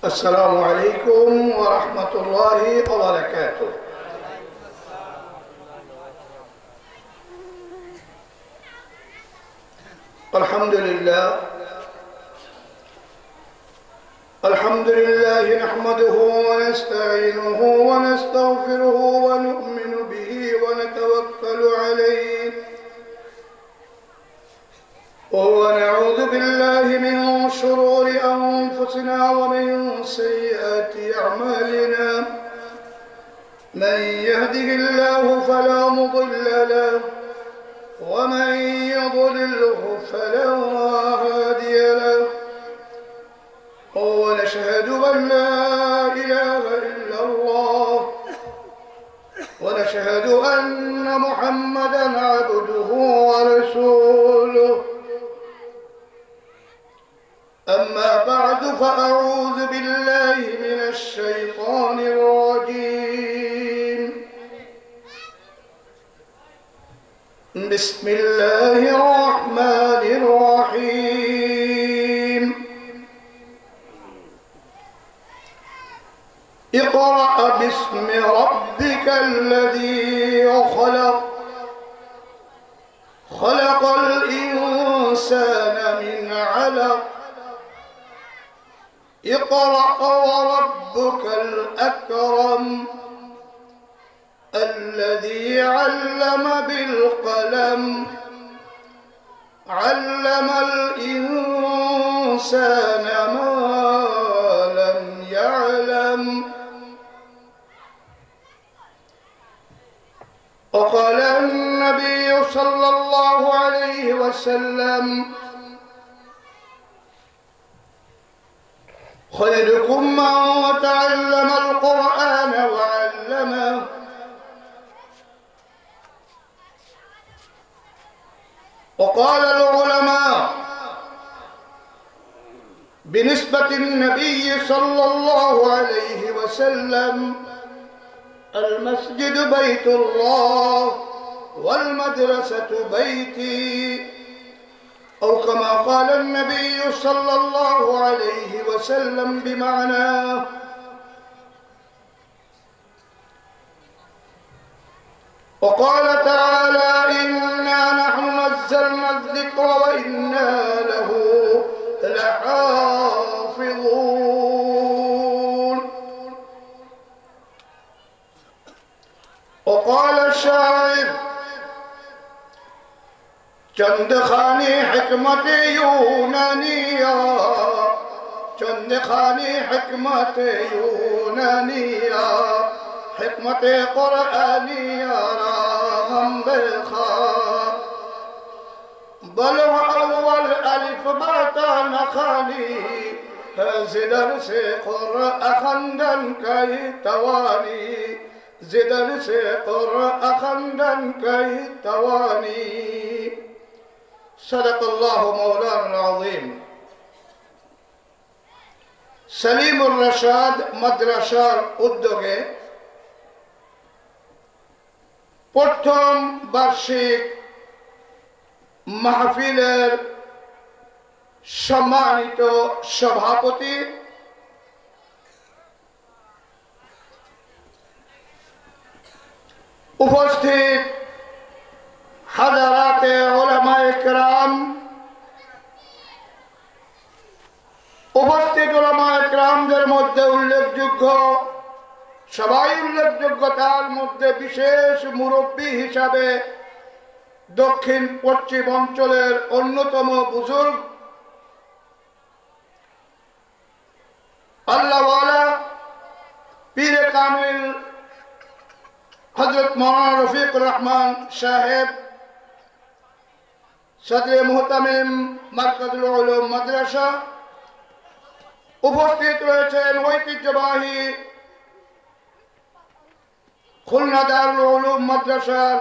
السلام عليكم ورحمة الله وبركاته. الحمد لله نحمده ونستعينه ونستغفره ونؤمن به ونتوكل عليه ونعوذ بالله من شرور أنفسنا ومن سيئات أعمالنا. من يهده الله فلا مضل له ومن يضلله فلا هادي له. ونشهد أن لا إله إلا الله ونشهد أن محمدا عبده ورسوله. أما بعد فأعوذ بالله من الشيطان الرجيم. بسم الله الرحمن الرحيم. اقرأ باسم ربك الذي خلق. خلق الإنسان من علق. اقرأ وربك الأكرم الذي علم بالقلم. علم الإنسان ما لم يعلم. وقال النبي صلى الله عليه وسلم: خيركم من تعلم القرآن وعلمه. وقال العلماء بنسبة النبي صلى الله عليه وسلم: المسجد بيت الله والمدرسة بيتي، أو كما قال النبي صلى الله عليه وسلم بمعناه. وقال تعالى: إنا نحن نزلنا الذكر وإنا له لحافظون. وقال الشاعر: چند خانی حکمت یونانیہ، چند خانی حکمت یونانیہ، حکمت قرآنیہ را ہم بخواب. بل اول الف باتا نخانی زدر سے قرآن خندن کئی توانی، زدر سے قرآن خندن کئی توانی. صدق الله مولانا العظيم. সলিমুর রশাদ মাদ্রাসার উদ্যোগে প্রথম বার্ষিক মাহফিলের সম্মানিত সভাপতি উপস্থিত হাজারাতে উলামায়ে কেরাম, উপস্থিত উলামায়ে কেরামদের মধ্যে উল্লেখযোগ্য, সবাই উল্লেখযোগ্যতার মধ্যে বিশেষ মুরব্বী হিসাবে দক্ষিণ পশ্চিম অঞ্চলের অন্যতম বুজুর্গ আল্লাহওয়ালা পীরে কামিল হযরত মাওলানা রফিকুর রহমান সাহেব, সদরে মুহতামিম মারকাজুল উলুম মাদ্রাসা। উপস্থিত রয়েছেন ঐতিহ্যবাহী খুলনা দারুল উলুম মাদ্রাসার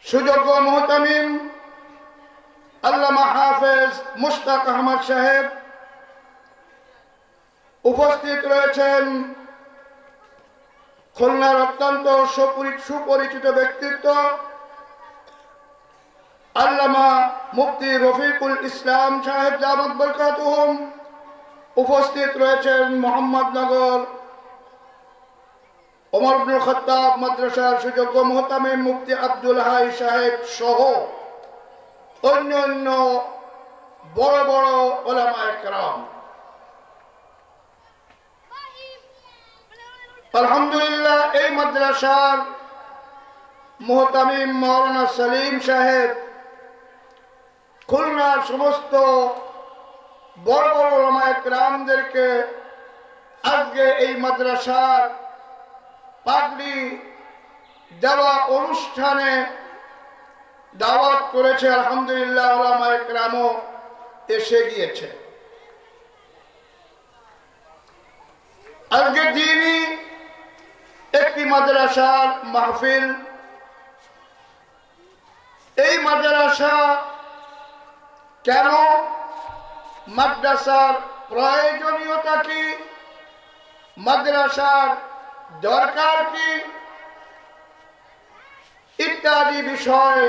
সুযোগ্য মুহতামিম আল্লামা হাফেজ মুশতাক আহমদ সাহেব। উপস্থিত রয়েছেন খুলনার অত্যন্ত সুপরিচিত ব্যক্তিত্ব আল্লামা মুফতি রফিকুল ইসলাম সাহেব দামাত বরকাতুহুম। উপস্থিত রয়েছেন মোহাম্মদনগর ওমর ইবনুল খাত্তাব মাদ্রাসার সুযোগ্য মুহতামিম মুফতি আব্দুল হাই সাহেব সহ অন্যান্য বড় বড় উলামায়ে কেরাম। আলহামদুলিল্লাহ, এই মাদ্রাসার মুহতামিম মাওলানা সালিম সাহেব খুলনার সমস্ত বড় বড় উলামায়ে কেরামদেরকে আজকে এই মাদ্রাসার পাগড়ি দেওয়া অনুষ্ঠানে দাওয়াত করেছে। আলহামদুলিল্লাহ, উলামায়ে কেরামও এসে গিয়েছে। আজকে দিনই একটি মাদ্রাসার মাহফিল। এই মাদ্রাসা কেন, মাদ্রাসার প্রয়োজনীয়তা কি, মাদ্রাসার দরকার কি ইত্যাদি বিষয়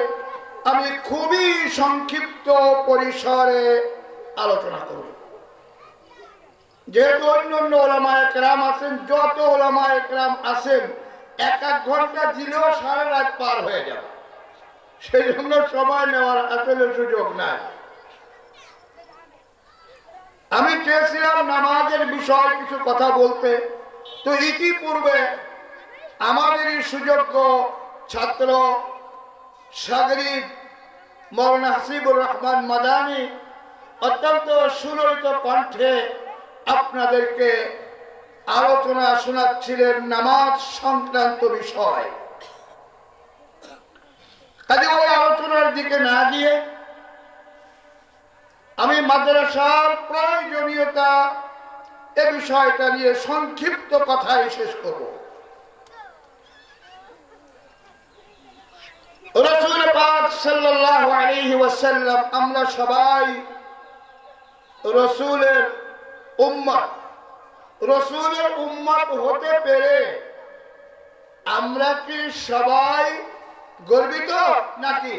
আমি খুবই সংক্ষিপ্ত পরিসরে আলোচনা করব। যেহেতু অন্যান্য উলামায়ে কেরাম আছেন, যত উলামায়ে কেরাম আছেন, এক ঘন্টা দিলেও সারা রাত পার হয়ে যাবে, সেই জন্য সময় নেওয়ার আসলে সুযোগ নাই। আমি চেয়েছিলাম নামাজের বিষয়ে কিছু কথা বলতে, তো ইতিপূর্বে আমাদেরই সুযোগ্য ছাত্র সাগরিদ মাওলানা হাসিবুর রহমান মাদানী অত্যন্ত সুললিত কণ্ঠে আপনাদেরকে আলোচনা শোনাচ্ছিলেন নামাজ সংক্রান্ত বিষয়। কাজে ওই আলোচনার দিকে না গিয়ে আমি মাদ্রাসার প্রয়োজনীয়তা এ বিষয়টা নিয়ে সংক্ষিপ্ত কথাই শেষ করব। রাসূল পাক সাল্লাল্লাহু আলাইহি ওয়াসাল্লাম, আমরা সবাই রাসূলের উম্মত। রাসূলের উম্মত হতে পেরে আমরা কি সবাই গর্বিত নাকি?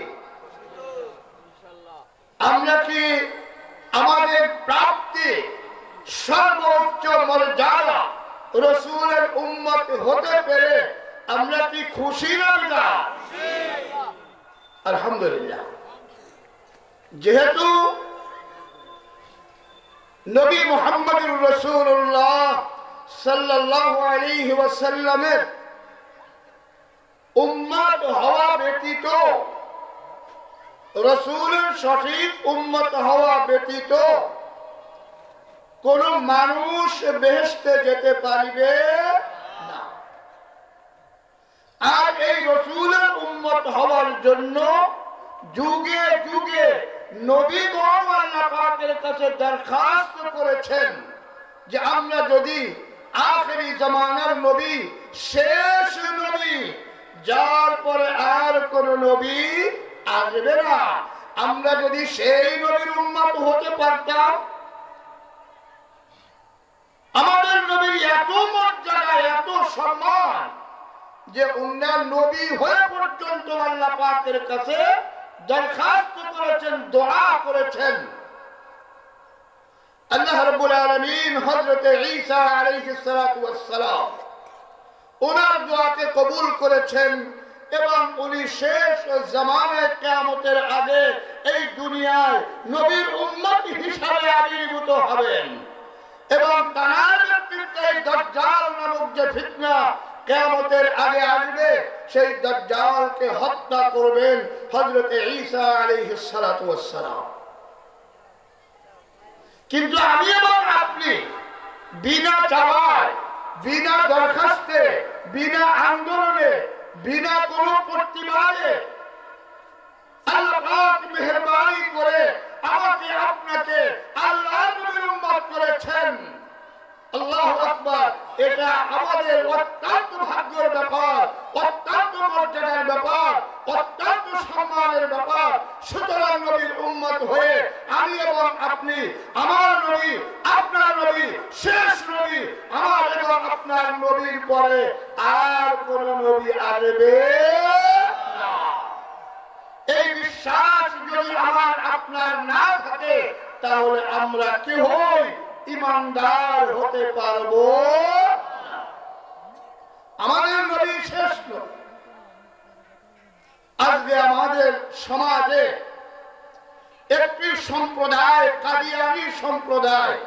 আমরা কি আমাদের প্রাপ্তি সর্বোচ্চ মর্যাদা রাসূলের উম্মত হতে পেরে আমরা কি খুশি না? আলহামদুলিল্লাহ। যেহেতু নবী মুহাম্মদুর রাসূলুল্লাহ সাল্লাল্লাহু আলাইহি ওয়াসাল্লামের উম্মত হওয়া ব্যতীত, রাসূলের সঠিক উম্মত হওয়া ব্যতীত কোন মানুষ বেহেশতে যেতে পারবে না। আর এই রাসূলের উম্মত হওয়ার জন্য যুগে যুগে নবীগণ আল্লাহ পাকের কাছে দরখাস্ত করেছেন যে আমরা যদি আখেরি জামানার নবী, শেষ নবী, যার পরে আর কোন নবী আসবে না, আমরা যদি সেই নবীর উম্মত হতে পারতাম, আমাদের নবীর এত মর্যাদা, এত সম্মান যে অন্যান্য নবী হয়ে পর্যন্ত আল্লাহ পাকের কাছে দরখাস্ত করেছেন, দোয়া করেছেন। আল্লাহ রাব্বুল আলামিন হযরত ঈসা আলাইহিস সালাতু ওয়াস সালাম ওনার দোয়াকে কবুল করেছেন এবং উনি শেষ জামানায় কিয়ামতের আগে এই দুনিয়ায় নবীর উম্মত হিসাবে আবির্ভূত হবেন এবং তার নেতৃত্বে দাজ্জাল নামক যে ফিতনা কিয়ামতের আগে আসবে, সেই দাজ্জালকে হত্যা করবেন হযরত ঈসা আলাইহিস সালাতু ওয়াস সালাম। কিন্তু আমি এবং আপনি বিনা চাওয়ায়, বিনা দরখাস্তে, বিনা আন্দোলনে, বিনা কোনো প্রতিবাদে আল্লাহ পাক মেহেরবানি করে আমাকে আপনাকে আল্লাহর নবীর উম্মত করেছেন। আল্লাহু আকবার। এটা আমাদের অত্যন্ত ভাগ্যের ব্যাপার, অত্যন্ত মর্যাদার ব্যাপার, অত্যন্ত সম্মানের ব্যাপার। সুতরাং নবীর উম্মত হয়ে আমি এবং আপনি, আমার নবী, আপনার নবী, শেষ নবী, আমার এবং আপনার নবীর পরে আর কোন নবী আসবে না। এই বিশ্বাস যদি আমার আপনার না থাকে, তাহলে আমরা কি হই? ইমানদার হতে পারবো। আমাদের নবী শেষ নবী। আজকে আমাদের সমাজে একটি সম্প্রদায়, কাদিয়ানী সম্প্রদায়,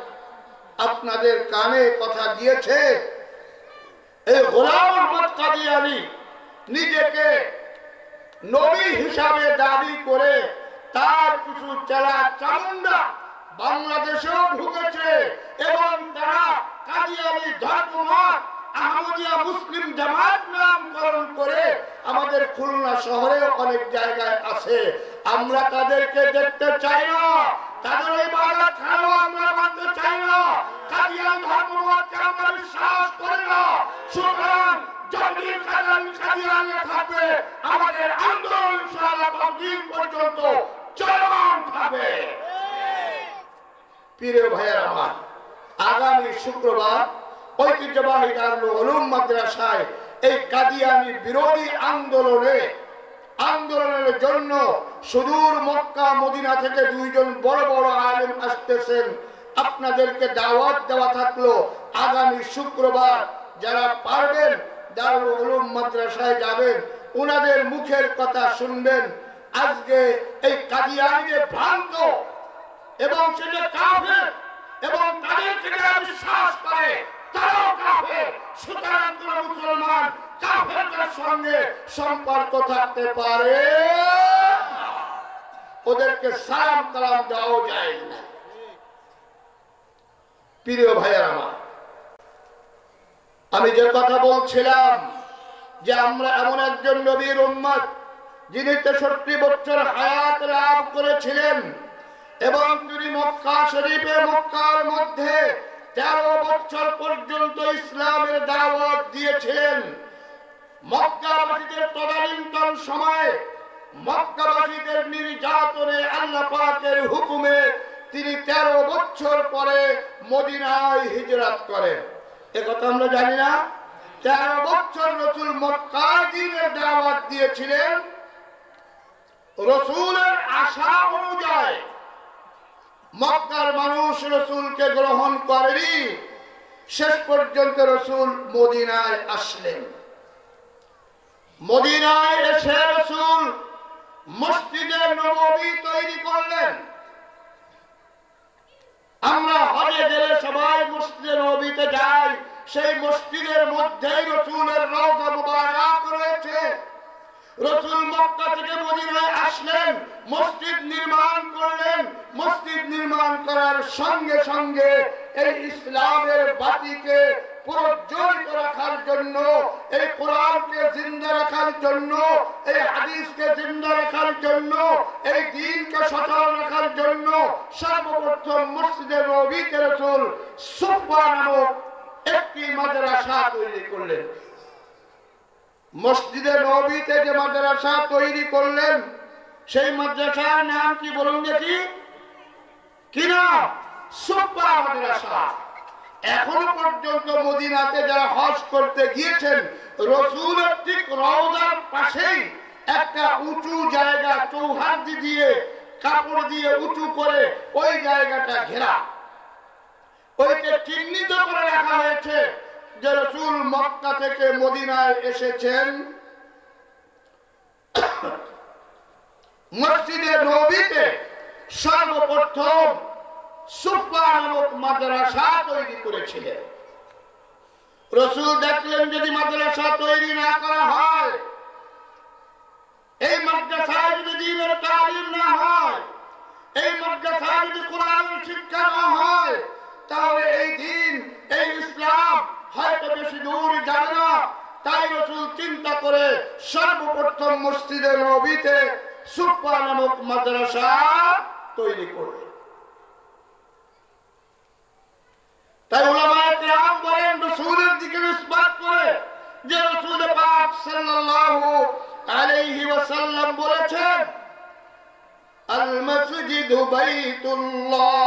আপনাদের কানে কথা দিয়েছে। এই গোলাম আহমদ কাদিয়ানী নিজেকে নবী হিসাবে দাবি করে তার কিছু চেলা চামুন্ডা বাংলাদেশেও ঢুকেছে এবং তারা কাদিয়ানী ধর্মমত আহমদিয়া মুসলিম জামাত নামকরণ করে আমাদের খুলনা শহরে অনেক জায়গায় আছে। আমরা তাদেরকে দেখতে চাই না, তাদের এই বাংলা খানো আমরা মানতে চাই না। কাদিয়ানী ধর্মমতকে আমরা বিশ্বাস করি না। সুতরাং যতদিন কাদিয়ানী থাকবে আমাদের আন্দোলন ইনশাআল্লাহ ততদিন পর্যন্ত চলমান থাকবে। প্রিয় ভাইয়ের আমার, আগামী শুক্রবার ঐতিহ্যবাহী দারুল উলুম মাদ্রাসায় এই কাদিয়ানী বিরোধী আন্দোলনের জন্য সুদূর মক্কা মদিনা থেকে দুইজন বড় বড় আলেম আসতেছেন। আপনাদেরকে দাওয়াত দেওয়া থাকলো আগামী শুক্রবার যারা পারবেন দারুল উলুম মাদ্রাসায় যাবেন, ওনাদের মুখের কথা শুনবেন। আজকে এই কাদিয়ানীদের ভ্রান্ত এবং সেটা কাফের এবং তাদেরকে যারা বিশ্বাস করে তারাও কাফের। সুতরাং কোন মুসলমান কাফেরদের সঙ্গে সম্পর্ক থাকতে পারে, ওদেরকে সালাম কালাম দেওয়া যায় না। প্রিয় ভাইয়ের আমার, আমি যে কথা বলছিলাম যে আমরা এমন একজন নবীর উম্মত যিনি 63 বছর হায়াত লাভ করেছিলেন এবং তিনি মক্কা শরীফে মক্কার মধ্যে 13 বছর পর্যন্ত ইসলামের দাওয়াত দিয়েছিলেন। মক্কাবাসীদের তদানীন্তন সময়ে মক্কাবাসীদের নির্যাতনে আল্লাহ পাকের হুকুমে তিনি 13 বছর পরে মদিনায় হিজরত করেন। একথা আমরা জানি না? 13 বছর রাসূল মক্কার দ্বীনের দাওয়াত দিয়েছিলেন। রাসূলের আশা অনুযায়ী মক্কার মানুষ রাসূলকে গ্রহণ করেনি। শেষ পর্যন্ত রাসূল মদিনায় আসলেন। মদিনায় এসে রাসূল মসজিদে নববী তৈরি করলেন। আমরা হজে গেলে সবাই মসজিদে নববীতে যাই, সেই মসজিদের মধ্যেই রাসূলের রওজা মুবারক রয়েছে। রাসূল মক্কা থেকে মদিনায় আসলেন, মসজিদ নির্মাণ করলেন। মসজিদ নির্মাণ করার সঙ্গে সঙ্গে এই ইসলামের বাতিকে প্রজ্বলিত রাখার জন্য, এই কোরআনকে জিন্দা রাখার জন্য, এই হাদিসকে জিন্দা রাখার জন্য, এই দ্বীনকে সচল রাখার জন্য সর্বপ্রথম মসজিদে নববীতে রাসূল সুফা নামক একটি মাদ্রাসা তৈরি করলেন। মসজিদে নববীতে যে মাদ্রাসা তৈরি করলেন সেই মাদ্রাসার নাম কি বলুন দেখি? কি নাম? সুফা মাদ্রাসা। এখনো পর্যন্ত মদিনাতে যারা হজ করতে গিয়েছেন রাসূলের ঠিক রওজার পাশেই একটা উঁচু জায়গা চৌহাদ্দি দিয়ে কাপড় দিয়ে উঁচু করে ওই জায়গাটা ঘেরা, ওইকে চিহ্নিত করে রাখা হয়েছে যে রাসূল মক্কা থেকে মদিনায় এসেছেন। মসজিদে নববীতে সর্বপ্রথম সুফা নামক মাদ্রাসা তৈরি করেছিলেন। রাসূল দেখলেন যদি মাদ্রাসা তৈরি না করা হয়, এই মাদ্রাসায় যদি দ্বীনের তালিম না হয়, এই মাদ্রাসায় যদি কোরআনের শিক্ষা না হয়, তাহলে এই দ্বীন, এই ইসলাম হয়তো বেশি দূর যাবে না। তাই রাসূল চিন্তা করে সর্বপ্রথম মসজিদে নববীতে সুফা নামক মাদ্রাসা তৈরি করলেন। তাই উলামায়ে কেরাম বলেন রাসূলের দিকে নিসবত করে যে রাসূল পাক সাল্লাল্লাহু আলাইহি ওয়াসাল্লাম বলেছেন, আল মসজিদু বাইতুল্লাহ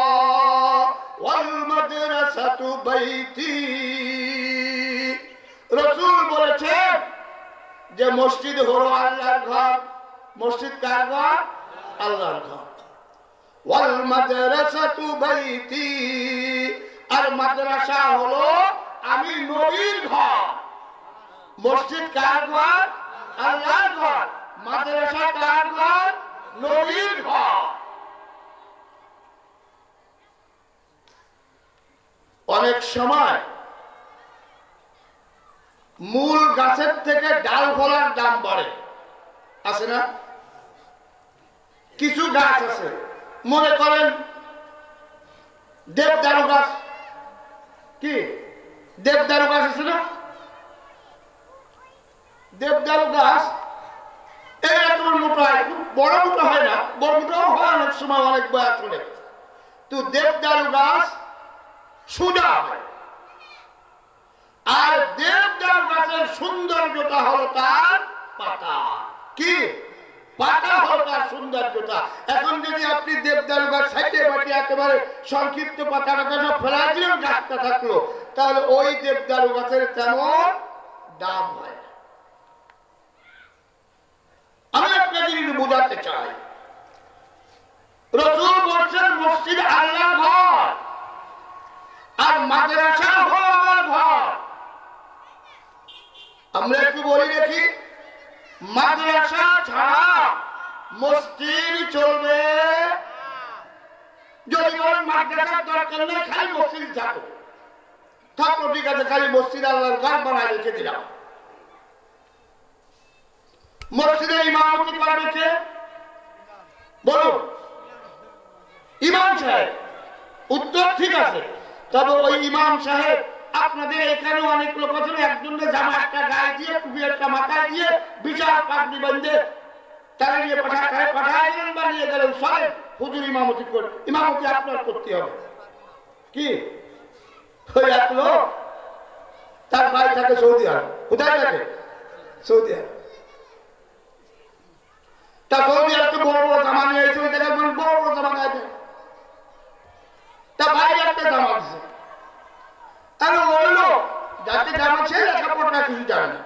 ওয়াল মাদ্রাসাতু বাইতি। রাসূল বলেছেন যে মসজিদ হলো আল্লাহর ঘর। মসজিদ কার ঘর? আল্লাহর ঘর। ওয়াল মাদ্রাসাতু বাইতি, মাদ্রাসা হলো আমি নবীর ঘর, মসজিদ কার ঘর? আল্লাহর ঘর। মাদ্রাসা কার ঘর? নবীর ঘর। অনেক সময় মূল গাছের থেকে ডাল ফলার দাম বাড়ে, আছে না? কিছু গাছ আছে, মনে করেন দেবদারু গাছ, কি দেবদারু গাছ আছে না? দেবদারু গাছ এরকম মোটা হয়, খুব বড় মোটা হয় না, বড় মোটাও হয় অনেক সময়, অনেক বয়স হলে। তো দেবদারু গাছ সোজা হয়, আর দেবদারু গাছের সৌন্দর্যটা হলো তার পাতা। কি পাতা হলো তার সৌন্দর্যটা। এখন যদি আপনি দেবদারু গাছ সাইডে বাটি একেবারে সংক্ষিপ্ত পাতাটা সব ফেলাই দিলেন, গাছটা থাকলো, তাহলে ওই দেবদারু গাছের তেমন দাম হয় না। আমি একটা জিনিস বোঝাতে চাই, রাসূল বলছেন মসজিদ আল্লাহর ঘর আর মাদ্রাসা হলো আমার ঘর। আমরা একটু বলি দেখি, মাদ্রাসা ছাড়া মসজিদ চলবে? যদি বলেন মাদ্রাসার দরকার নেই, খালি মসজিদ থাকো, থাকলো, ঠিক আছে, খালি মসজিদ আল্লাহর ঘর বানায় রেখে দিলাম। মসজিদের ইমামতি করবে কে? বলুন। ইমাম সাহেব। উত্তর ঠিক আছে, তবে ওই ইমাম সাহেব আপনাদের এখানে অনেক লোক আছেন, একজনের জামা একটা গায়ে দিয়ে, টুপি একটা মাথায় দিয়ে, বিশাল পাগড়ি বাঁধে তারা নিয়ে পাঠায় দিলেন বা নিয়ে গেলেন, সবাই হুজুর ইমামতি করে। ইমামতি আপনার করতে হবে। কি ওই এক লোক, তার ভাই থাকে সৌদি আরব। কোথায় থাকে? সৌদি আরব। তা সৌদি আরবে বড় বড় জামা নিয়ে এসে বড় বড় জামা গায়ে, তা ভাই একটা জামা দিচ্ছে। আমি বললো যাতে জামা ছে লেখাপড়া কিছু জানে না,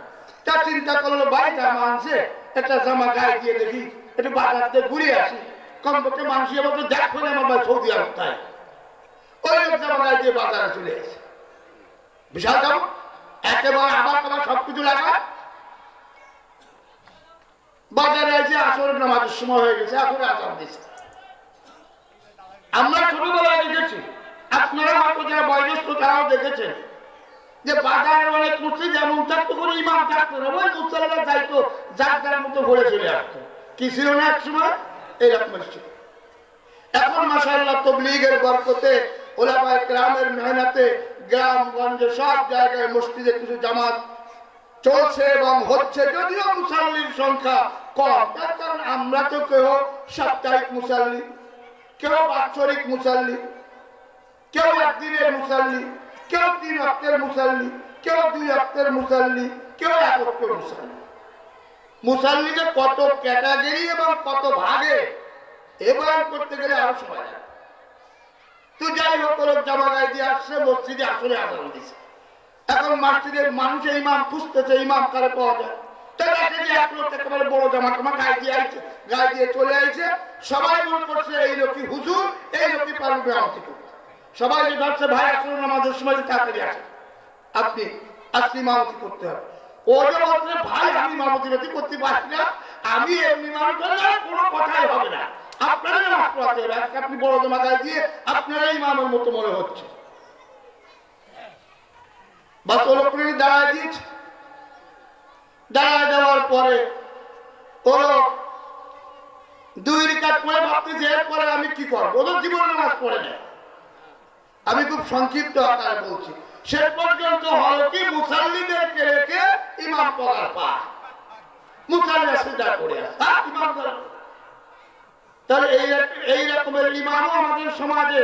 তা চিন্তা করলো ভাই জামা আনছে, একটা জামা গায়ে দিয়ে দেখি, একটু বাজার দিয়ে ঘুরে আসি, কমপক্ষে মানুষের মতো দেখো না আমার ভাই সৌদি আরব। তাই ওই জামা গায়ে দিয়ে বাজারে চলে এসে, বিশাল জামা, একেবারে আবার তোমার সবকিছু লাগা। বাজারে এসে আসরের নামাজের সময় হয়ে গেছে, আসরে আজান দিচ্ছে। আমরা ছোটবেলায় দেখেছি, আপনারা হয়তো যারা বয়োজ্যেষ্ঠ তারাও দেখেছেন, যে বাজারের অনেক মসজিদ যেমন থাকতো করে ইমাম থাকতো না, ওই মুসল্লিরা যাইতো যার যার মতো ভরে চলে আসতো। কি ছিল না এক সময়? এইরকম ছিল। এখন মাশাআল্লাহ তাবলীগের বরকতে, ওলামায়ে কেরামের মেহনতে গ্রামগঞ্জে সব জায়গায় মসজিদে কিছু জামাত চলছে এবং হচ্ছে, যদিও মুসাল্লির সংখ্যা কম। তার কারণ আমরা তো কেউ সাপ্তাহিক মুসাল্লি, কেউ বাৎসরিক মুসাল্লি, কেউ একদিনের মুসাল্লি, কেউ 3 ওয়াক্তের মুসাল্লি, কেউ 2 ওয়াক্তের মুসাল্লি, কেউ 1 ওয়াক্তের মুসাল্লি। মুসাল্লিদের কত ক্যাটাগরি এবং কত ভাগে এবার করতে গেলে আরো সময় লাগে। তো যাই হোক, লোক জামা গায়ে দিয়ে আসছে, মসজিদে আসলে আজান দিছে। এখন মসজিদের মানুষ ইমাম খুঁজতেছে, ইমাম কারে পাওয়া যায়। তাই দেখে যে এক লোক একেবারে বড় জামা কামা গায়ে দিয়ে আইছে, গায়ে দিয়ে চলে আইছে। সবাই মনে করছে এই লোকই হুজুর, এই লোকই পারবে ইমামতি করতে। সবাই যে ধরছে ভাই আসলে আমাদের সময় তাড়াতাড়ি আসে, আপনি আজকে ইমামতি করতে হবে। ও যে বলছে ভাই আমি ইমামতি করতে পারছি না, আমি এমনি মানুষ কোনো কথাই হবে না, আপনারা নামাজ পড়াতে হবে। আজকে আপনি বড় জামা গায়ে দিয়ে আপনারা ইমামের মতো মনে হচ্ছে। বাস ও লোক দাঁড়ায় দিয়েছে। দাঁড়ায় দেওয়ার পরে ও 2 রাকাত পরে ভাবতেছে এরপরে আমি কি করবো, ওদের জীবনে নামাজ পড়ে না। আমি খুব সংক্ষিপ্ত আকারে বলছি। শেষ পর্যন্ত হলো কি, মুসাল্লিদেরকে রেখে ইমাম পগার পায়, মুসাল্লিরা সিজদা করে আসে, ইমাম করে। তাহলে এই রকমের ইমামও আমাদের সমাজে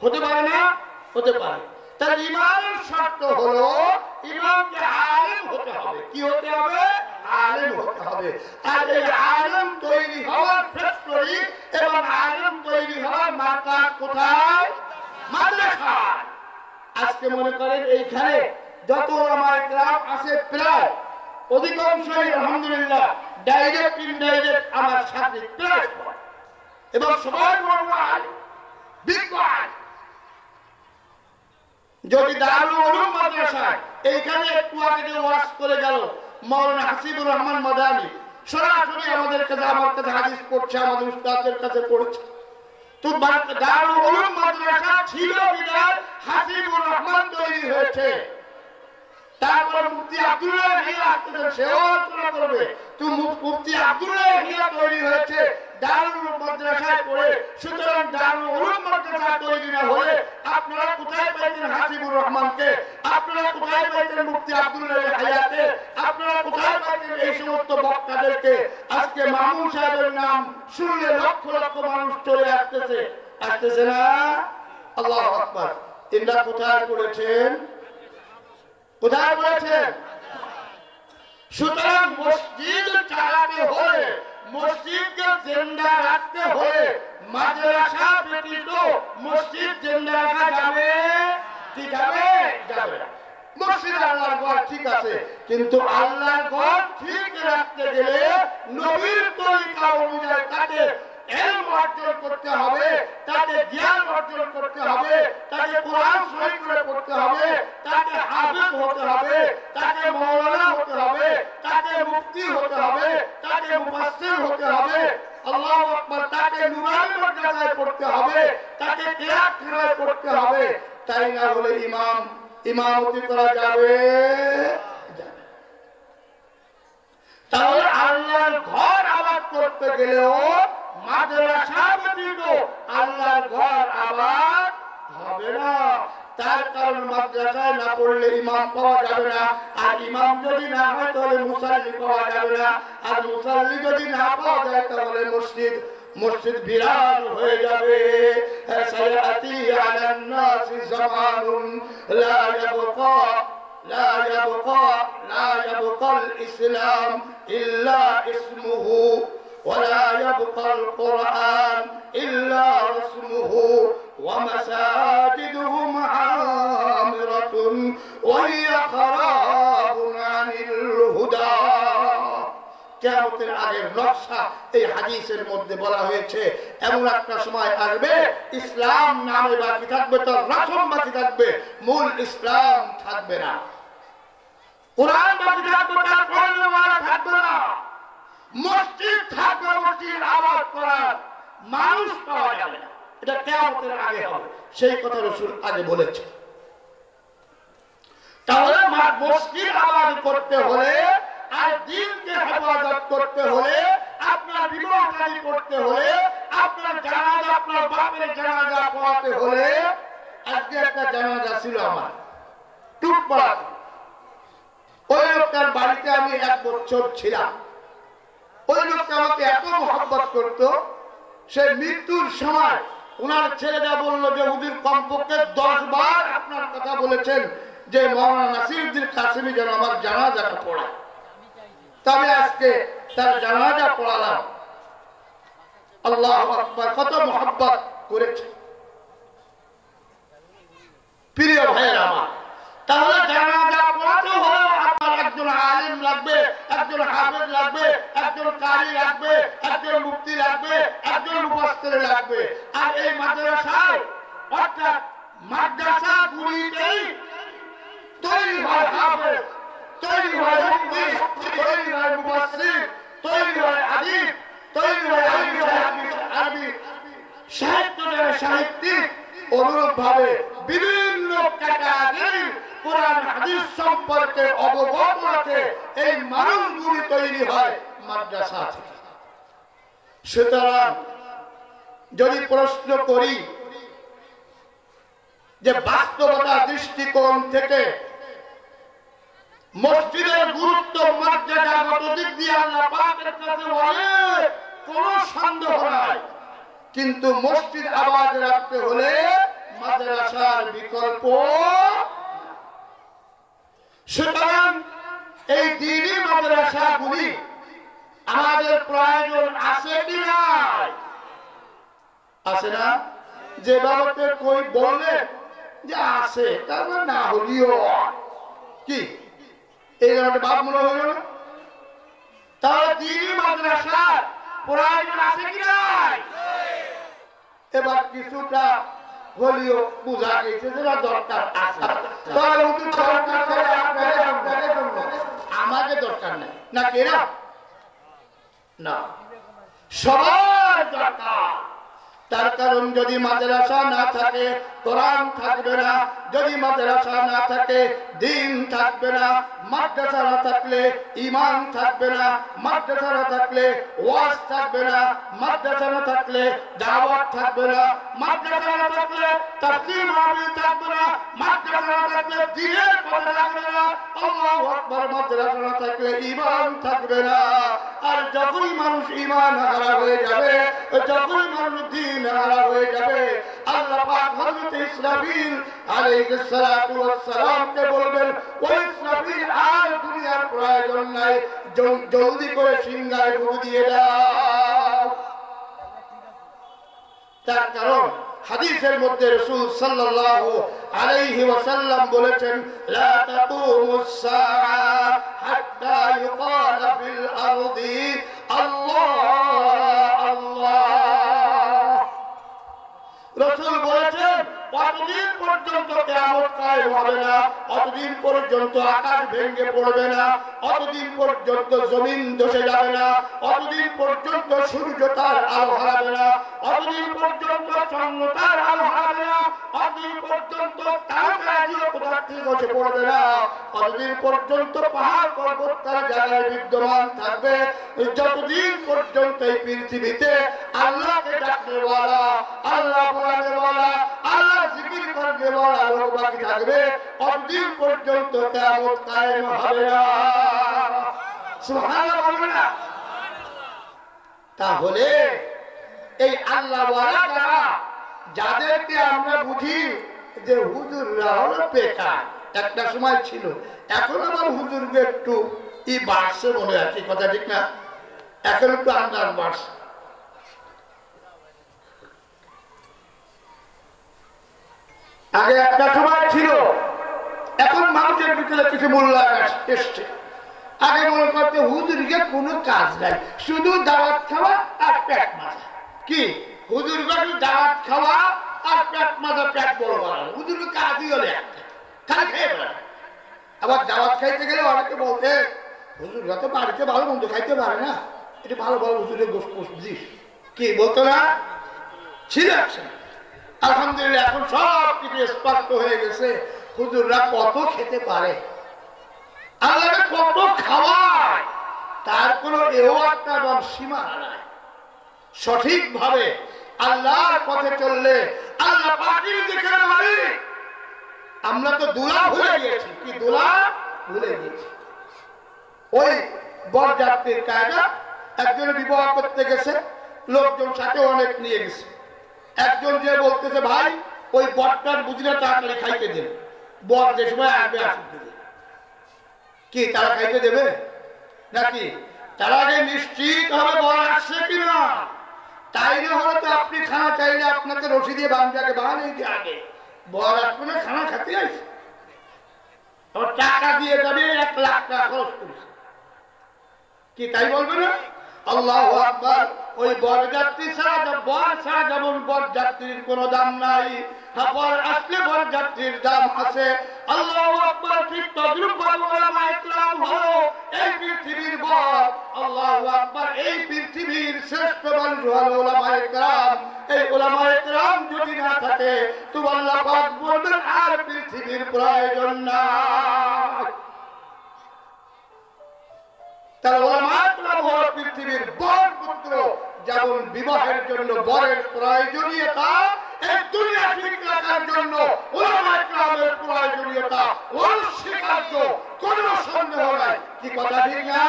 হতে পারে না? হতে পারে। তাহলে ইমামের শর্ত হলো ইমামকে আলেম হতে হবে। কি হতে হবে? আলেম হতে হবে। আর এই আলেম তৈরি হওয়ার ফ্যাক্টরি এবং আলেম তৈরি হওয়ার মার্কাজ কোথায়? মাদ্রাসায়। আজকে মনে করেন এইখানে যত ওলামায়ে কেরাম আছে, প্রায় অধিকাংশই আলহামদুলিল্লাহ ডাইরেক্ট ইনডাইরেক্ট আমার সাথে ক্লাস করে এবং সবাই বড় আলেম, বিজ্ঞ আলেম। যদি দারুল উলুম মাদ্রাসায় এইখানে একটু আগে যে ওয়াজ করে গেল মাওলানা হাসিবুর রহমান মাদানী, সরাসরি আমাদের কাছে আমার কাছে হাদিস পড়ছে, আমাদের উস্তাদের কাছে পড়ছে। তো দারুল উলুম মাদ্রাসা ছিল বিধায় হাসিবুর রহমান তৈরি হয়েছে। তারপর মুফতি আব্দুল্লাহ হিয়া আসতেছেন, সেও আলোচনা করবে। তো মুফতি আব্দুল্লাহ হিয়া তৈরি হয়েছে দারুল উলুম মাদ্রাসায় পড়ে। সুতরাং দারুল উলুম মাদ্রাসা তৈরি না হলে আপনারা কোথায় পাইতেন হাসিবুর রহমানকে? আপনারা কোথায় পাইতেন মুফতি আব্দুল্লাহ হিয়াকে? আপনারা কোথায় পাইতেন এই সমস্ত বক্তাদেরকে? আজকে মামুন সাহেবের নাম শুনলে লক্ষ লক্ষ মানুষ চলে আসতেছে, আসতেছে না? আল্লাহু আকবার। ইনরা কোথায় পড়েছেন? কোথায় বলেছেন? সুতরাং মসজিদ চালাতে হলে, মসজিদকে জিন্দা রাখতে হলে মাদ্রাসা ব্যতীত মসজিদ জিন্দা রাখা যাবে কি যাবে? যাবে না। মসজিদ আল্লাহর ঘর ঠিক আছে, কিন্তু আল্লাহর ঘর ঠিক রাখতে গেলে নবীর তরিকা অনুযায়ী তাকে ইলম অর্জন করতে হবে, তাকে জ্ঞান অর্জন করতে হবে, তাকে কোরআন সহি করে পড়তে হবে, তাকে হাফেজ হতে হবে, তাকে মাওলানা হতে হবে, তাকে মুফতি হতে হবে, তাকে মুফাসসির হতে হবে। আল্লাহু আকবার। তাকে নুরানি মাদ্রাসায় পড়তে হবে, তাকে কিরাআত পড়তে হবে। তাই না হলে ইমামতি করা যাবে? তাহলে আল্লাহর ঘর আবাদ করতে গেলেও মাদ্রাসা ব্যতীত আল্লাহর ঘর আবাদ হবে না। তার কারণ মাদ্রাসায় না পড়লে ইমাম পাওয়া যাবে না, আর ইমাম যদি না হয় তাহলে মুসাল্লি পাওয়া যাবে না, আর মুসাল্লি যদি না পাওয়া যায় তাহলে মসজিদ বিরান হয়ে যাবে। সায়াতি আলান নাসি জামানুন লা ইয়াবকা الإسلام إلا اسمه ولا يبقى القرآن إلا رسمه ومساجدهم عامرة وهي خراب عن الهدى। কিয়ামতের আগের নকশা এই হাদিসের মধ্যে বলা হয়েছে। এমন একটা সময় আসবে ইসলাম নামে বাকি থাকবে, তার রাসূল বাকি থাকবে, মূল ইসলাম থাকবে না। কোরআন বাকি থাকবে, তার পড়ানোয়ালা থাকবে না। মসজিদ থাকবে, মসজিদ আবাদ করার মানুষ পাওয়া যাবে না। এটা কিয়ামতের আগে হবে, সেই কথা রাসূল আগে বলেছে। তাহলে মসজিদ আবাদ করতে হলে আর দ্বীনকে হেফাজত করতে হলে, আপনার বিবাহকারী করতে হলে, আপনার জানাজা, আপনার বাপের জানাজা পড়াতে হলে। আজকে একটা জানাজা ছিল আমার টুকপাড়া, ওই লোকটার বাড়িতে আমি 1 বছর ছিলাম। ওই লোকটা আমাকে এত মহব্বত করত, সে মৃত্যুর সময় ওনার ছেলেটা বললো যে হুজুর কমপক্ষে 10 বার আপনার কথা বলেছেন যে মাওলানা নাসিরউদ্দিন কাসেমী যেন আমার জানাজাটা পড়ায়। তবে আজকে তার জানাজা পড়ালাম। আল্লাহু আকবার। কত মহব্বত করেছে প্রিয় ভাইয়েরা আমার। তাহলে জানাজা পড়াতে হলে আপনার একজন আলেম লাগবে, একজন হাফেজ লাগবে, একজন কারি লাগবে, একজন মুফতি লাগবে, একজন মুফাসসির লাগবে। আর এই মাদ্রাসায় অর্থাৎ মাদ্রাসাগুলিতেই তৈরি হয় হাফেজ, তৈরি হয় মুফতি, তৈরি হয় মুফাসসির, তৈরি হয় আদিব, তৈরি হয় আরবি সাহিত্যিক। অনুরূপ ভাবে বিভিন্ন ক্যাটাগরির কোরআন হাদিস সম্পর্কে অবগত আছে এই মানুষগুলি তৈরি হয় মাদ্রাসা থেকে। সুতরাং যদি প্রশ্ন করি যে বাস্তবতা দৃষ্টিকোণ থেকে মসজিদের গুরুত্ব মর্যাদাগত দিক দিয়ে আল্লাহ পাকের কাছে অনেক, কোনো সন্দেহ নাই। কিন্তু মসজিদ আবাদ রাখতে হলে মাদ্রাসার বিকল্প। সুতরাং এই দ্বীনি মাদ্রাসাগুলি আমাদের প্রয়োজন আছে কি নাই? আছে না? যে বাবাকে কই বললে যে আছে, তারপর না হলিও কি এই বাপ মনে হইল না? তাহলে দ্বীনি মাদ্রাসার প্রয়োজন আছে কি নাই? এবার কিছুটা হলেও বোঝা গেছে যে দরকার আছে। আমাকে দরকার নেই না, কেনা না, সবার দরকার। তার কারণ যদি মাদ্রাসা না থাকে কোরআন থাকবে না, যদি মাদ্রাসা না থাকে দ্বীন থাকবে না, মাদ্রাসা না থাকলে ঈমান থাকবে না, মাদ্রাসা না থাকলে ওয়াজ থাকবে না, মাদ্রাসা না থাকলে দাওয়াত থাকবে না, মাদ্রাসা না থাকলে তাফসীর মাহফিল থাকবে না, মাদ্রাসা না থাকলে দ্বীনের কথা থাকবে না, আল্লাহু আকবার, মাদ্রাসা না থাকলে ঈমান থাকবে না। আর যখনই মানুষ ঈমান হারা হয়ে যাবে, যখনই মানুষ দ্বীন হারা হয়ে যাবে, আল্লাহ পাক হযরত ইসরাফিল আলাইহিস সালাতু ওয়াস সালামকে বলবেন, ও ইসরাফিল, আর দুনিয়ার প্রয়োজন নাই, জলদি করে সিংহায় ফু দিয়ে দাও। তার কারণ হাদিসের মধ্যে রাসূল সাল্লাল্লাহু আলাইহি ওয়াসাল্লাম বলেছেন, লা তাকুমুস সাআ হাত্তা ইউকালা ফিল আরদি আল্লাহ আল্লাহ। রাসূল বলেছেন, কতদিন পর্যন্ত কিয়ামত কায়েম হবে না, কতদিন পর্যন্ত আকাশ ভেঙে পড়বে না, কতদিন পর্যন্ত জমিন ধসে যাবে না, কতদিন পর্যন্ত সূর্য তার আলো হারাবে না, কতদিন পর্যন্ত চন্দ্র তার আলো হারাবে না, কতদিন পর্যন্ত তারাগুলো কোথা থেকে ধসে পড়বে না, কতদিন পর্যন্ত পাহাড় পর্বত তার জায়গায় বিদ্যমান থাকবে, যতদিন পর্যন্ত এই পৃথিবীতে আল্লাহকে ডাকতে ওয়ালা, আল্লাহ বলাতে ওয়ালা, আল্লাহ জিকির করতে ওয়ালা লোক বাকি থাকবে, কতদিন পর্যন্ত কিয়ামত কায়েম হবে না। সুবহানাল্লাহ বলবেন না? তাহলে এই আল্লাহ ওয়ালা যারা, যাদেরকে আমরা বুঝি যে হুজুররা হলো বেকার, একটা সময় ছিল, এখন আবার হুজুরকে একটু ই বাড়ছে মনে হয়, কথা ঠিক না? এখন একটু আন্দাজ বাড়ছে। আগে একটা সময় ছিল, এখন মানুষের ভিতরে কিছু মূল্যায়ন এসছে। আগে মনে করতে হুজুরকে কোনো কাজ নাই, শুধু দাওয়াত খাওয়া আর পেট মাজা। কি হুজুরকে শুধু দাওয়াত খাওয়া আর পেট মাজা, পেট বড় বাড়ানো, হুজুরের কাজই হলে একটা, খালি খেয়ে বেড়ানো। আবার দাওয়াত খাইতে গেলে অনেকে বলতে, হুজুররা তো বাড়িতে ভালো মন্দ খাইতে পারে না, এটা ভালো ভালো হুজুরের গোশ দিস, কি বলতো না? ছিল একসময়। আলহামদুলিল্লাহ এখন সব কিছু স্পষ্ট হয়ে গেছে, হুজুররা কত খেতে পারে, আল্লাহকে কত খাওয়ায়, তার কোনো এও একটা সীমানা নাই। সঠিকভাবে আল্লাহর পথে চললে আল্লাহ পাকের যেখানে মালিক, আমরা তো দুলা ভুলে গিয়েছি। কি দুলা ভুলে গিয়েছি? ওই বরযাত্রীর কায়দা, একজন বিবাহ করতে গেছে, লোকজন সাথে অনেক নিয়ে গেছে, একজন যে বলতেছে, ভাই ওই বরটার বুঝলে তাড়াতাড়ি খাইতে দেন, বর যে সময় আসবে আসতে দেবে। কি তারা খাইতে দেবে নাকি? তারা আগে নিশ্চিত হবে বর আসছে কিনা, তাই না হলে তো আপনি খানা চাইলে আপনাকে রশি দিয়ে বাংলাকে বানাই দিয়ে আগে বর আসবে না, খানা খাতে আসছে, আবার টাকা দিয়ে যাবে, 1 লাখ টাকা খরচ করছে, কি তাই বলবে না? আল্লাহু আকবার। ওই বরযাত্রী ছাড়া, বর ছাড়া যেমন বরযাত্রীর কোনো দাম নাই, বর আসলে বরযাত্রীর দাম আছে। আল্লাহু আকবার। ঠিক তদ্রূপভাবে উলামায়ে কেরাম হলো এই পৃথিবীর বর। আল্লাহু আকবার। এই পৃথিবীর শ্রেষ্ঠ মানুষ হলো উলামায়ে কেরাম। এই উলামায়ে কেরাম যদি না থাকে তো আল্লাহ পাক বলবেন আর পৃথিবীর প্রয়োজন নাই। তারা উলামায়ে কেরাম হলো পৃথিবীর বর পুত্র। যেমন বিবাহের জন্য বরের প্রয়োজনীয়তা, এই দুনিয়া ঠিক রাখার জন্য উলামায়ে কেরামের প্রয়োজনীয়তা অস্বীকার্য, কোনো সন্দেহ নাই। কি কথা ঠিক না?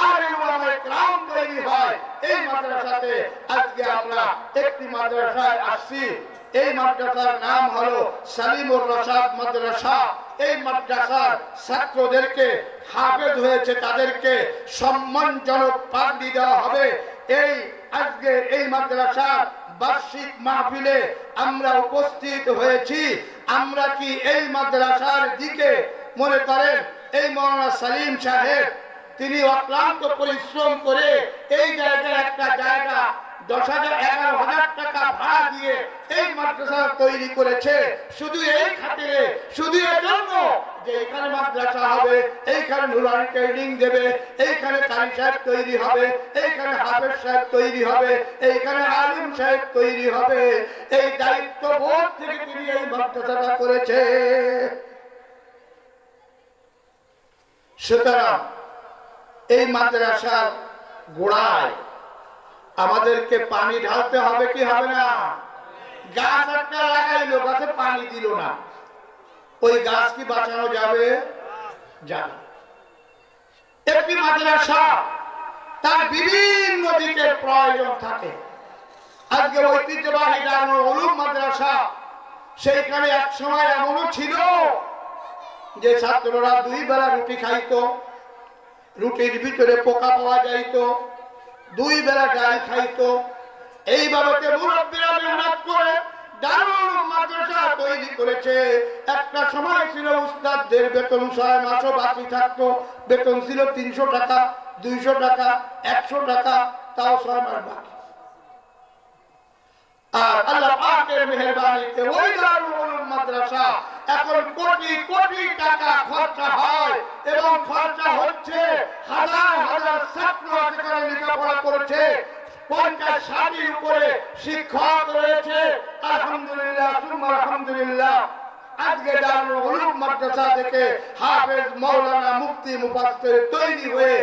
আর এই উলামায়ে কেরাম তৈরি হয় এই মাদ্রাসাতে। আজকে আমরা একটি মাদ্রাসায় আসছি, এই মাদ্রাসার নাম হলো সালিমুর রশাদ মাদ্রাসা। এই মাদ্রাসার ছাত্রদেরকে হাফেজ হয়েছে, তাদেরকে সম্মানজনক পাগড়ি দেওয়া হবে। এই আজকে এই মাদ্রাসার বার্ষিক মাহফিলে আমরা উপস্থিত হয়েছি। আমরা কি এই মাদ্রাসার দিকে মনে করেন এই মাওলানা সালিম সাহেব তিনি অক্লান্ত পরিশ্রম করে এই জায়গায় একটা জায়গা 10,000-11,000 টাকা ভাড়া দিয়ে এই মাদ্রাসা তৈরি করেছে, শুধু এই খাতিরে, শুধু এজন্য যে এখানে মাদ্রাসা হবে, এইখানে নুরানি ট্রেনিং দেবে, এইখানে কারি সাহেব তৈরি হবে, এইখানে হাফেজ সাহেব তৈরি হবে, এইখানে আলিম সাহেব তৈরি হবে। এই দায়িত্ব বোধ থেকে তিনি এই মাদ্রাসাটা করেছে। সুতরাং এই মাদ্রাসার গোড়ায় আমাদেরকে পানি ঢালতে হবে কি হবে না? গাছ একটা লাগাইলো, গাছে পানি দিল না, ওই গাছ কি বাঁচানো যাবে? যাবে। একটি মাদ্রাসা তার বিভিন্ন দিকের প্রয়োজন থাকে। আজকে ঐতিহ্যবাহী দারুল উলুম মাদ্রাসা, সেইখানে এক সময় এমনও ছিল যে ছাত্ররা 2 বেলা রুটি খাইতো, রুটির ভিতরে পোকা পাওয়া যাইত, 2 বেলা ডাল খাইতো। এইভাবে মুরব্বীরা মেহনত করে দারুল উলুম মাদ্রাসা তৈরি করেছে। একটা সময় ছিল উস্তাদদের বেতন 6 মাসও বাকি থাকতো, বেতন ছিল 300 টাকা, 200 টাকা, 100 টাকা, তাও 6 মাস বাকি। আর আল্লাহ পাকের মেহেরবানিতে ওই দারুল উলুম মাদ্রাসা এখন কোটি কোটি টাকা খরচা হয় এবং খরচা হচ্ছে। হাজার হাজার ছাত্র সেখানে লেখাপড়া করেছে, 50-60 উপরে শিক্ষক রয়েছে। আলহামদুলিল্লাহ, সুম্মা আলহামদুলিল্লাহ। আজকে দারুল উলুম মাদ্রাসা থেকে হাফেজ, মাওলানা, মুফতি, মুফাসসির তৈরি হয়ে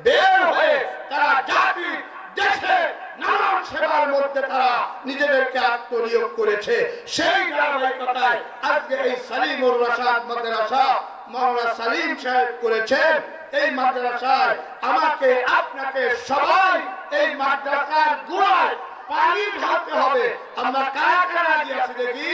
বের হয়ে তারা জাতি দেশে নানান সেবার মধ্যে তারা নিজেদেরকে আত্মনিয়োগ করেছে। সেই ধারাবাহিকতায় আজকে এই সালিমুর রাশাদ মাদ্রাসা মাওলানা সালিম সাহেব করেছেন। এই মাদ্রাসায় আমাকে আপনাকে সবাই এই মাদ্রাসার গোড়ায় পানি ঢালতে হবে। আমরা কারা কারা দিয়েছি দেখি,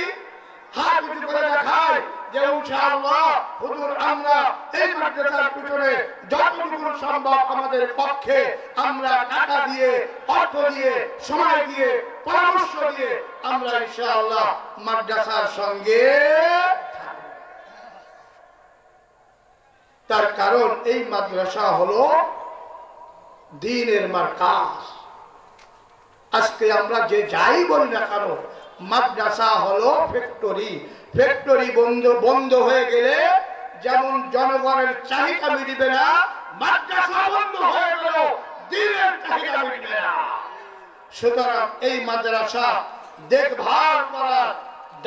হাত উঁচু করে দেখাই যে ইনশাআল্লাহ হুজুর আমরা এই মাদ্রাসার পিছনে যতটুকু সম্ভব আমাদের পক্ষে আমরা টাকা দিয়ে, অর্থ দিয়ে, সময় দিয়ে, পরামর্শ দিয়ে আমরা ইনশাআল্লাহ মাদ্রাসার সঙ্গে। তার কারণ এই মাদ্রাসা হলো দ্বীনের মারকাজ। আজকে আমরা যে যাই বলি না কেন, মাদ্রাসা হলো ফ্যাক্টরি। ফ্যাক্টরি বন্ধ হয়ে গেলে যেমন জনগণের চাহিদা মিটবে না, মাদ্রাসা বন্ধ হয়ে গেল দ্বীনের চাহিদা মিটবে না। সুতরাং এই মাদ্রাসা দেখভাল করার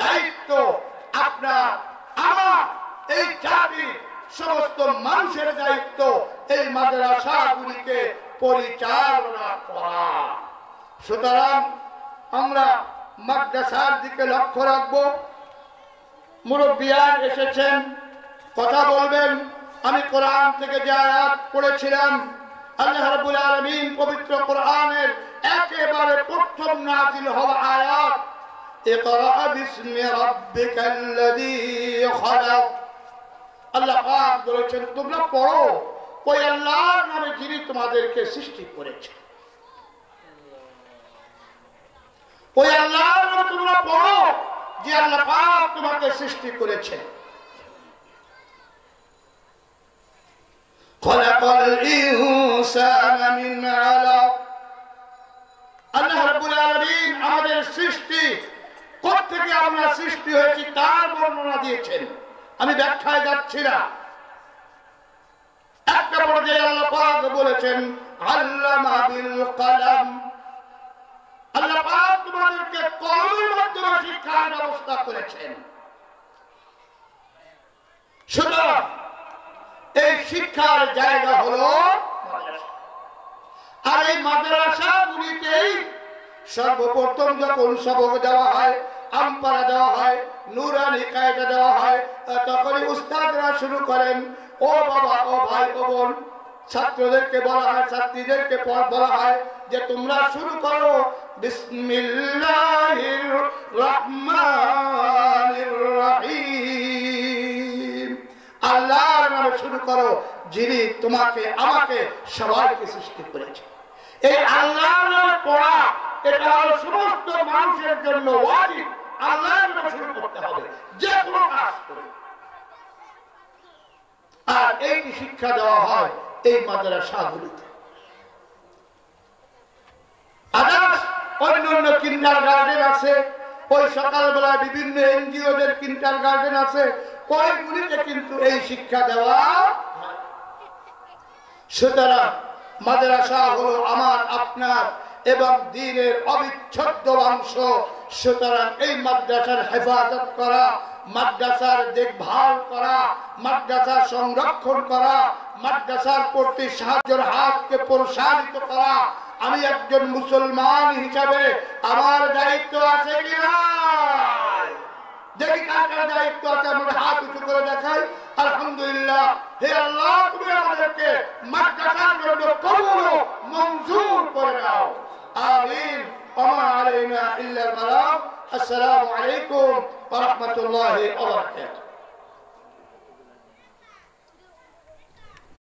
দায়িত্ব আপনার, আমার, এই জাতির সমস্ত মানুষের দায়িত্ব এই মাদ্রাসাগুলিকে পরিচালনা করা। সুতরাং আমরা মাদ্রাসার দিকে লক্ষ্য রাখবো। মুরব্বিয়ান এসেছেন, কথা বলবেন। আমি কোরআন থেকে যে আয়াত পড়েছিলাম, আল্লাহ রাব্বুল আলামিন পবিত্র কোরআনের একেবারে প্রথম নাযিল হওয়া আয়াত, ইকরা বিসমি রাব্বিকাল্লাযী খালাক। আল্লাহ পাক বলেছেন তোমরা পড়ো ওই আল্লাহর নামে যিনি তোমাদেরকে সৃষ্টি করেছেন। ওই আল্লাহর নামে তোমরা পড়ো যে আল্লাহ পাক তোমাকে সৃষ্টি করেছেন। খলাকাল ইনসানা মিন আলাক। আল্লাহ রাব্বুল আলামিন আমাদের সৃষ্টি, কোথা থেকে আমরা সৃষ্টি হয়েছি তার বর্ণনা দিয়েছেন। আমি ব্যাখ্যায় যাচ্ছি না। একটা পর্যায়ে আল্লাহ পাক বলেছেন আল্লামা বিল কলম। আল্লাহ পাক তোমাদেরকে কলমের মাধ্যমে শিক্ষার ব্যবস্থা করেছেন। সুতরাং এই শিক্ষার জায়গা হলো মাদ্রাসা। আর এই মাদ্রাসাগুলিতেই সর্বপ্রথম যখন সবক দেওয়া হয়, আমপারা দেওয়া হয়, নুরানি কায়দা দেওয়া হয়, তখনই উস্তাদরা শুরু করেন, ও বাবা, ও ভাই, ও বোন, ছাত্রদেরকে বলা হয়, ছাত্রীদেরকে বলা হয় যে তোমরা শুরু করো বিসমিল্লাহির রহমানির রহিম। আল্লাহর নামে শুরু করো যিনি তোমাকে, আমাকে, সবাইকে সৃষ্টি করেছে। এই আল্লাহর নামে পড়া এটা হলো সমস্ত মানুষের জন্য ওয়াজিব। আল্লাহর নামে শুরু করতে হবে যে কোনো কাজ করে। আর এই শিক্ষা দেওয়া হয় এই মাদ্রাসাগুলিতে। আদার্স অন্যান্য কিন্ডার গার্ডেন আছে, ওই সকালবেলা বিভিন্ন এনজিওদের কিন্ডার গার্ডেন আছে, ওইগুলিতে কিন্তু এই শিক্ষা দেওয়া। সুতরাং মাদ্রাসা হলো আমার আপনার এবং দ্বীনের অবিচ্ছেদ্য অংশ। সুতরাং এই মাদ্রাসার হেফাজত করা, মাদ্রাসার দেখভাল করা, মাদ্রাসার সংরক্ষণ করা, মাদ্রাসার প্রতি সাহায্যের হাতকে প্রসারিত করা আমি একজন মুসলমান হিসাবে আমার দায়িত্ব আছে কিনা? দেখি কার কার দায়িত্ব আছে, আমরা হাত উঁচু করে দেখাই। আলহামদুলিল্লাহ। হে আল্লাহ, তুমি আমাদেরকে মাদ্রাসার জন্য কবুল ও মঞ্জুর করে নাও। আমিন। ওয়া আলাইনা ইল্লাল বালাগ। আসসালামু আলাইকুম ওয়া রাহমাতুল্লাহি ওয়া বারাকাতুহু।